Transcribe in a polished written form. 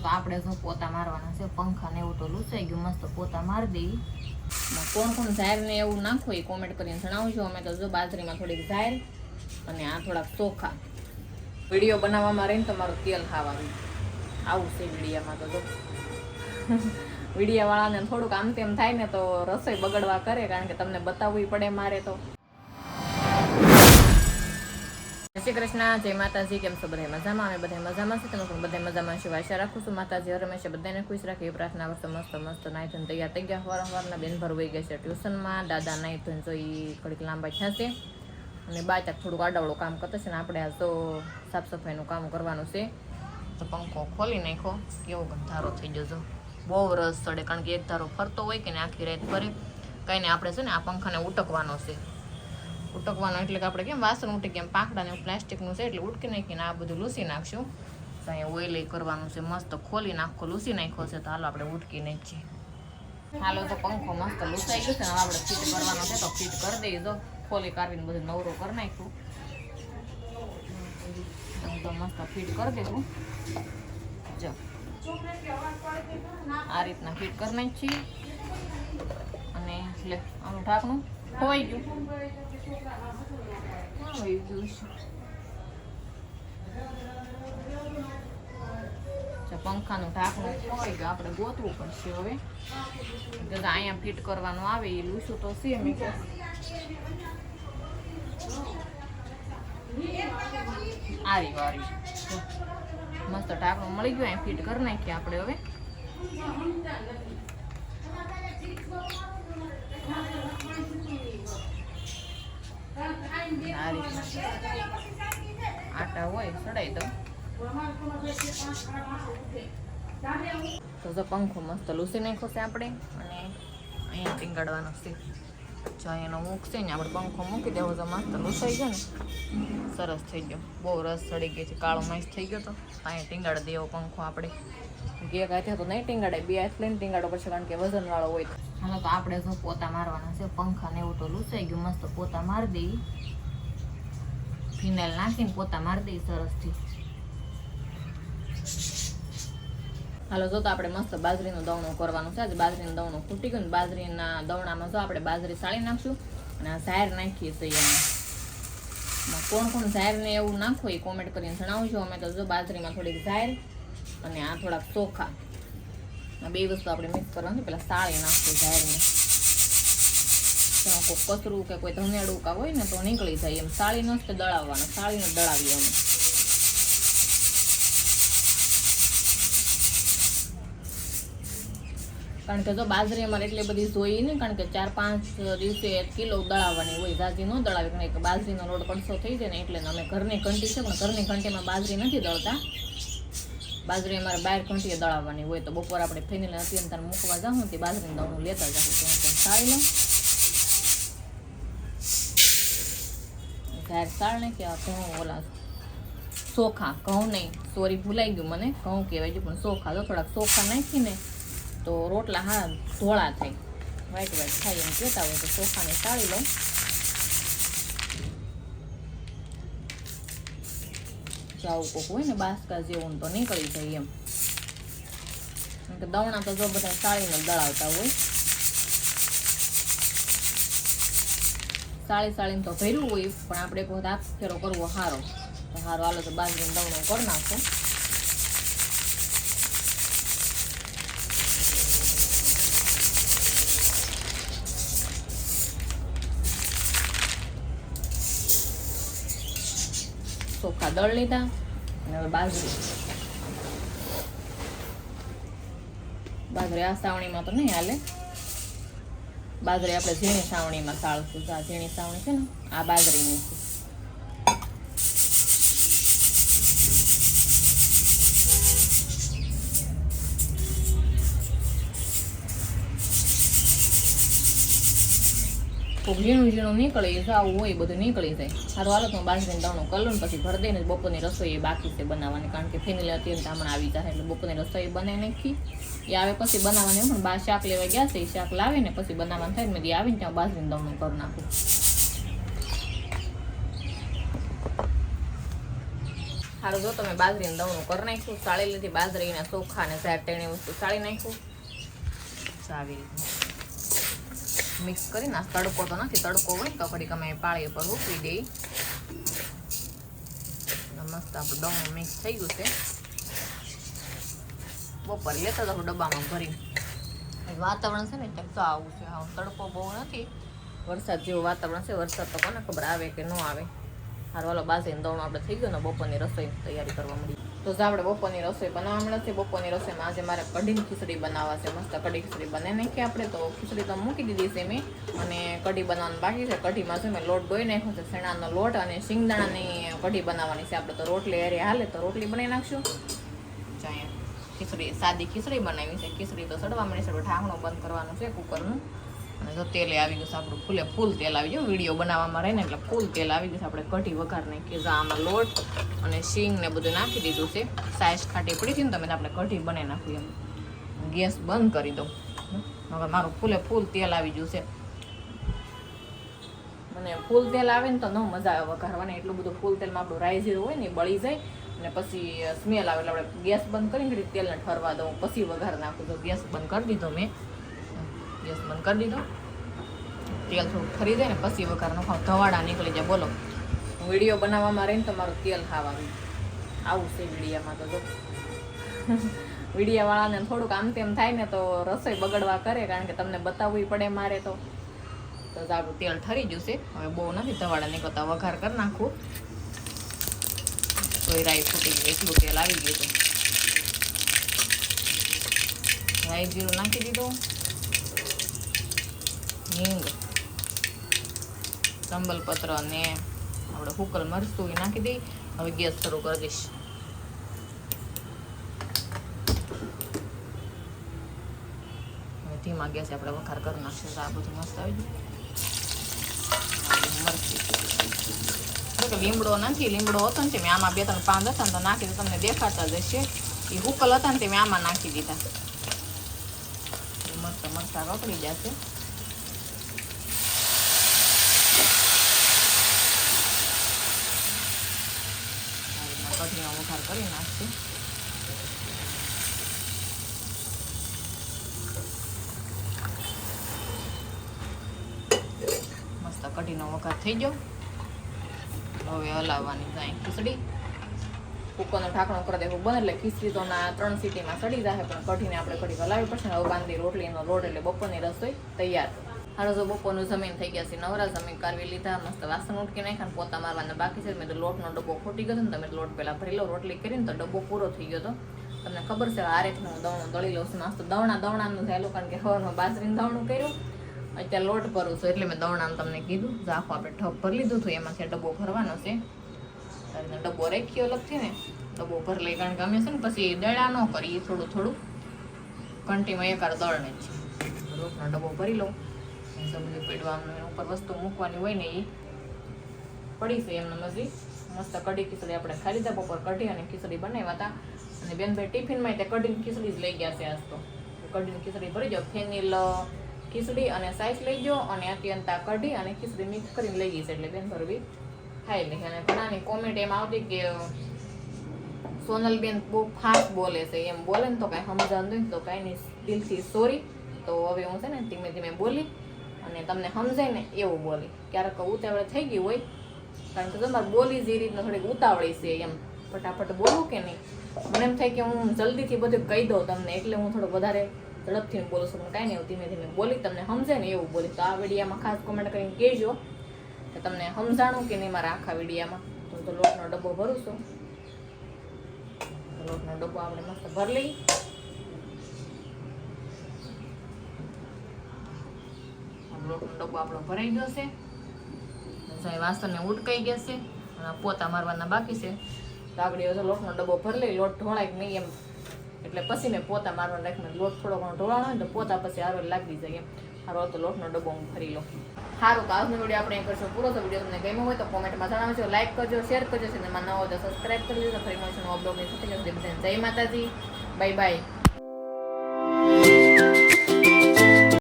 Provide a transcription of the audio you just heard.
તો આપણે જો પોતા મારવાના છે, પંખા ને એવું તો લૂસાઈ ગયું, મસ્ત પોતા મારી દઈ. કોણ કોણ ઝાર ને એવું નાખો એ કોમેન્ટ કરીને જણાવજો. અમે તો જો બાજરીમાં થોડીક ઝાર અને આ થોડાક ચોખા. વિડીયો બનાવવામાં રહીને તમારું તેલ ખાવાનું આવું છે વિડીયામાં. તો જો વિડીયા વાળાને થોડુંક આમ તેમ થાય ને તો રસોઈ બગડવા કરે, કારણ કે તમને બતાવવું પડે મારે તો. જય શ્રી કૃષ્ણ, જય માતાજી. કેમ છો બધા મજામાં? અમે બધા મજામાં છે, તમે પણ બધા મજામાં છો. આશા રાખું છું માતાજી હંમેશા બધાને ખુશ રાખે એ પ્રાર્થના વર્ષે. મસ્ત મસ્ત નાઈ ધોઈને તૈયાર થઈ ગયા. વારંવારના બેન ભર વહી ગયા છે ટ્યુશનમાં. દાદા નાઈ ધોઈને તો એ ઘડીક લાંબા થશે અને બાચાક થોડુંક આડાવડું કામ કરતા છે ને આપણે આ તો સાફ સફાઈનું કામ કરવાનું છે. તો પંખો ખોલી નાખો, કેવો ધારો થઈ જજો. બહુ રસ ચડે, કારણ કે એક ધારો ફરતો હોય કે ને આખી રાત ફરે. કંઈ નહીં, આપણે છે ને આ પંખાને ઉટકવાનો છે. ઉટકવાનો એટલે કે આપણે કેમ વાસણ ઉટકી કેમ પાંખડાને પ્લાસ્ટિકનું છે એટલે ઉટકી નાખીને આ બધું લૂસી નાખશું. તો અહીંયા ઓઇલ કરવાનું છે, મસ્ત ખોલી નાખો, લૂસી નાખ્યો છે. તો હાલો આપણે ઉટકી નાખીએ. હાલો તો પંખો મસ્ત લૂસાઈ ગયો છે ને આપણે ફીટ કરવાનો છે, તો ફીટ કરી દઈએ. જો ખોલી કાઢીને બધું નવરો કરી નાખ્યું. તો મસ્ત ફીટ કરી દેવું. જો આ રીતના ફીટ કરી નાખીએ. અને એટલે આનું ઢાંકણું ખોવાઈ ગયું. પંખાનું ઢાંકણું ખોવાઈ ગયું, આપણે ગોતવું પડશે હવે. અહીંયા ફિટ કરવાનું આવે એ લૂસું તો છે. મેં આરી વારી મસ્ત ઢાંકણું મળી ગયું. અહીંયા ફિટ કરી નાખીએ આપણે હવે. આટા હોય ચડાઈ દો. તો પંખો મસ્ત લૂસી નાખ્યો છે આપણે. અને અહીંયા ટીંગાડવાનો છે. જો અહીંયાનો મૂક છે ને આપણે પંખો મૂકી દેવો તો મસ્ત લૂસાઈ ગયો ને સરસ થઈ ગયો. બહુ રસ ચડી ગઈ છે, કાળો માસ થઈ ગયો. તો અહીંયા ટીંગાડી દેવો પંખો આપણે. એક હાથે તો નહીં ટીંગાડે, બે હાથ લઈને ટીંગાડો પડશે, કારણ કે વજન વાળો હોય. હાલો તો આપણે જો પોતા મારવાના છે, પંખા ને એવું તો લૂસાઈ ગયું. મસ્ત પોતા મારી દઈ, ફિનાઇલ નાખીને પોતા મારી દઈ સરસથી. હાલો જો તો આપણે મસ્ત બાજરીનું દવણું કરવાનું છે. આજે બાજરીનું દવણું ફૂટી ગયું ને બાજરીના દવણામાં જો આપણે બાજરી સાળી નાખશું અને આ ઝાર નાખીએ છીએ. એમાં કોણ કોણ ઝાર ને એવું નાખો એ કોમેન્ટ કરીને જણાવજો. અમે તો જો બાજરીમાં થોડીક ઝાર અને આ થોડાક ચોખા, આ બે વસ્તુ આપણે મિક્સ કરવાની. પેલા સાળી નાખશું ઝારને. કોઈ કચરું કે કોઈ ધનેડું કા હોય ને તો નીકળી જાય એમ. સાળીનો જ દળાવવાનું, સાળીને દળાવીએ અમે. કારણ કે જો બાજરી અમારે એટલી બધી જોઈએ નહીં, કારણ કે 4-5 દિવસે 1 કિલો દળાવવાની હોય. જાજી ન દળાવી, કારણ કે બાજરીનો લોટ કડસો થઈ જાય ને એટલે. અમે ઘરની ઘંટી છે પણ ઘરની ઘંટીમાં બાજરી નથી દળતા. બાજરી અમારે બહાર ઘંટીએ દળાવવાની હોય. તો બપોર આપણે ફેનીને અત્યારે તાર મૂકવા જાઉં તે બાજરીનું દળનું લેતા જાઉં. તો સાળી લઉં ઝાર સાળ ને કે ઘઉં ઓલા ચોખા, ઘઉં નહીં સોરી ભૂલાઈ ગયું મને, ઘઉં કહેવાય ગયું પણ ચોખા. તો થોડાક ચોખા નાખીને તો રોટલા હા ધોળા થાય, વ્હાઈટ વ્હાઈટ થાય એમ કહેતા હોય. તો ચોખાને સાળી લઉં. જાવું કોક હોય ને બાસકા જેવું તો નીકળી જાય એમ. દવણા તો જો બધા સાળીને દળાવતા હોય. સાળીને તો ભર્યું હોય પણ આપણે એક વખત હાથ ફેરો કરવો સારો. તો સારો હાલો તો બાજરીનું દવણું કરી નાખો. ચોખા દળ લીધા અને હવે બાજરી આ સાવણીમાં તો નહીં હાલે. બાજરી આપણે ઝીણી સાવણીમાં સાળશું. આ ઝીણી સાવણી છે ને આ બાજરીની છે. ખૂબ ઝીણું નીકળે એ આવું હોય બધું નીકળી જાય. સારું હાલો તો બાજરીનું દવણું કરી લઉં ને પછી ભરી દઈને બપોરની રસોઈ બાકી છે બનાવવાની, કારણ કે ફેમિલી અત્યારે હમણાં આવી જાય એટલે બપોરની રસોઈ બનાવી નાખી. એ આવે પછી બનાવવાની પણ બા શાક લેવા ગયા છે, એ શાક લાવે ને પછી બનાવવાનું થાય. મેં આવીને ત્યાં બાજરીનું દવણું કરી નાખું. સારું જો તમે બાજરીનું દવણું કરી નાખ્યું, સાળી લીધી બાજરીના ચોખા અને ઝાર તેણી વસ્તુ સાળી નાખ્યું. આવી રીતે મિક્સ કરીને તડકો તો નથી, તડકો હોય તો ઘડીક અમે પાળી ઉપર મૂકી દઈ. મસ્ત આપણું દવણું મિક્સ થઈ ગયું છે. બપોરે લેતા તો ડબ્બામાં ભરી. વાતાવરણ છે ને ત્યાં તો આવું છે, હા તડકો બહુ નથી, વરસાદ જેવું વાતાવરણ છે. વરસાદ તો કોને ખબર આવે કે ન આવે. હારું હાલો બાજરીનું દવણું આપણે થઈ ગયું ને બપોરની રસોઈ તૈયારી કરવા મળી. તો આપણે બપોરની રસોઈ બનાવવા મળે છે. બપોરની રસોઈમાં આજે મારે કઢીની ખીચડી બનાવવા છે. મસ્ત કઢી ખીચડી બનાવી નાખી આપણે. તો ખીચડી તો મૂકી દીધી છે મેં, અને કઢી બનાવવાનું બાકી છે. કઢીમાં છે મેં લોટ દોઈ નાખ્યો છે, શેણાનો લોટ અને શિંગદાણાની કઢી બનાવવાની છે આપણે. તો રોટલી અરે હાલે તો રોટલી બનાવી નાખશું. ખીચડી સાદી ખીચડી બનાવી છે. ખીચડી તો સડવા મળી છે. ઢાંકણું બંધ કરવાનું છે કુકરનું. અને જો તેલ આવી ગયું છે આપણું, ફૂલ તેલ આવી ગયું. વિડીયો બનાવવામાં રહે ને એટલે ફૂલ તેલ આવી ગયું છે. આપણે કઢી વઘાર નાખીએ. આમાં લોટ અને શીંગ ને બધું નાખી દીધું છે. સાઈઝ ખાટી પડી હતી ને તમે આપણે કઢી બનાવી નાખીએ. એમ ગેસ બંધ કરી દઉં. હવે મારું ફૂલ તેલ આવી ગયું છે. મને ફૂલ તેલ આવે ને તો ન મજા આવે વઘારવાની. એટલું બધું ફૂલ તેલમાં આપણું રાઈ જીરું હોય ને બળી જાય અને પછી સ્મેલ આવે. એટલે આપણે ગેસ બંધ કરીને તેલને ઠરવા દઉં પછી વઘાર નાખું. તો ગેસ બંધ કરી દીધો મેં, ગેસ બંધ કરી દીધો. તેલ થોડું ઠરી જાય ને પછી વઘાર નાખો, ધવાડા નીકળી જાય. બોલો વિડીયો બનાવવામાં રહીને તો મારું તેલ ખાવાનું આવું છે વિડીયામાં. તો જો વિડીયાવાળાને થોડુંક આમ તેમ થાય ને તો રસોઈ બગડવા કરે, કારણ કે તમને બતાવવું પડે મારે. તો આપણું તેલ ઠરી ગયું છે. હવે બહુ નથી ધવાડા નીકળતા, વઘાર કરી નાખું તો રાઈ ફૂટી ગયું. એટલું તેલ આવી ગયું છે. રાઈ જીરું નાખી દીધું, હિંગ, સંબલપત્ર ને આપણે હુકલ મરચું એ નાખી દઈ. હવે ગેસ શરૂ કરી દઈશ. હવે ધીમા ગેસે આપણે વઘાર કરી નાખશું. આ બધું મસ્ત આવી ગયું. લીમડો નથી, લીમડો હતો ને મેં આમાં 2-3 પાન હતા ને તો નાખી તો તમને દેખાતા જ હશે. એ હુકલ હતા ને તે મેં આમાં નાખી દીધા. મસ્ત મરચા કકડી જશે. કઢીનો વઘાર કરી નાખશું. મસ્ત કઢીનો વઘાર થઈ ગયો. હવે હલાવવાની જાય ખીચડી. કુકરનું ઢાંકણું કરી દેવું બંધ એટલે ખીચડી તો 3 સીટીમાં સડી જાય. પણ કઢીને આપણે કઢી હલાવી પડશે. હવે બાંધી રોટલીનો લોટ એટલે બપોરની રસોઈ તૈયાર. હાલો જો બપોરનું જમીન થઈ ગયા છે નવરા. જમીન કાઢવી લીધા, મસ્ત વાસણ ઉટકી નાખ્યા, પોતા મારવાના બાકી છે. મેં તો લોટનો ડબ્બો ખોટી ગયો ને તમે લોટ પહેલાં ભરી લો. રોટલી કરીને તો ડબ્બો પૂરો થઈ ગયો હતો. તમને ખબર છે આરેખનું દવણું દળી લઉં છું. મસ્ત દવણાનું થયેલું, કારણ કે હવારમાં બાજરીનું દવણું કર્યું. અત્યારે લોટ ભરું છું એટલે મેં દવણાનું તમને કીધું. આખું આપણે ઠપ ભરી લીધું હતું. એમાંથી ડબ્બો ભરવાનો છે. ડબ્બો રાખ્યો અલગથી ને ડબ્બો ભરી લઈ, કારણ કે અમે છે ને પછી દળા ન કરીએ. થોડું થોડું કંટીમાં એકાર દળને જ લોટનો ડબ્બો ભરી લઉં. બધું પીડવાનું ઉપર વસ્તુ મૂકવાની હોય ને એ પડી છે એમને મજી. મસ્ત કઢી ખીચડી આપણે ખાઈ લીધા. બપોર કઢી અને ખીચડી બનાવ્યા હતા. અને બેનભાઈ ટિફિનમાં તે કઢીની ખીચડી જ લઈ ગયા છે આજ તો. કઢીની ખીચડી ભરી જાઓ. ફેનિલ ખીચડી અને સાઈસ લઈ જાઓ અને અત્યંતા કઢી અને ખીચડી મિક્સ કરીને લઈ ગઈ છે. એટલે બેન ભરવી ખાઈ લઈ. અને ઘણાની કોમેન્ટ એમ આવતી કે સોનલબેન બહુ ફાસ્ટ બોલે છે. એમ બોલે ને તો કાંઈ સમજાતું નહીં તો કાંઈ નહીં, દિલથી સોરી. તો હવે હું છે ને ધીમે ધીમે બોલી અને તમને સમજાય ને એવું બોલી. ક્યારેક ઉતાવળે થઈ ગઈ હોય, કારણ કે તમારે બોલી જ એ રીતના થોડીક ઉતાવળી છે. એમ ફટાફટ બોલું કે નહીં, મને એમ થાય કે હું જલ્દીથી બધું કહી દઉં તમને, એટલે હું થોડું વધારે ઝડપથી બોલું છું. પણ કાંઈ નહીં, ધીમે ધીમે બોલી તમને સમજાય ને એવું બોલી. તો આ વિડીયામાં ખાસ કોમેન્ટ કરીને કહેજો કે તમને સમજાણું કે નહીં મારા આખા વિડીયામાં. તો લોટનો ડબ્બો ભરું છું. લોટનો ડબ્બો આપણે મસ્ત ભરી લઈ. લોટનો ડબ્બો આપણો ભરાઈ ગયો છે. વાસણને ઉટકાઈ ગયા છે. પોતા મારવાના બાકી છે. તો આગળ લોટનો ડબ્બો ભરી લઈ. લોટ ઢોળાય કે નહીં એમ, એટલે પછી મેં પોતા મારવા રાખીને લોટ થોડો ઘણો ઢોળાણો હોય તો પોતા પછી આરો લાગી જાય. એમ સારો તો લોટનો ડબ્બો હું ભરી લઉં. સારું, તો આજનો વિડીયો આપણે કરશું પૂરો. તો વિડીયો તમને ગમ્યો હોય તો કોમેન્ટમાં જણાવજો, લાઈક કરજો, શેર કરજો. ચેનલમાં નવો હોય તો સબસ્ક્રાઈબ કરી લેજો. ફરી મળશું નવા બ્લોગની સાથે. જય માતાજી, બાય બાય.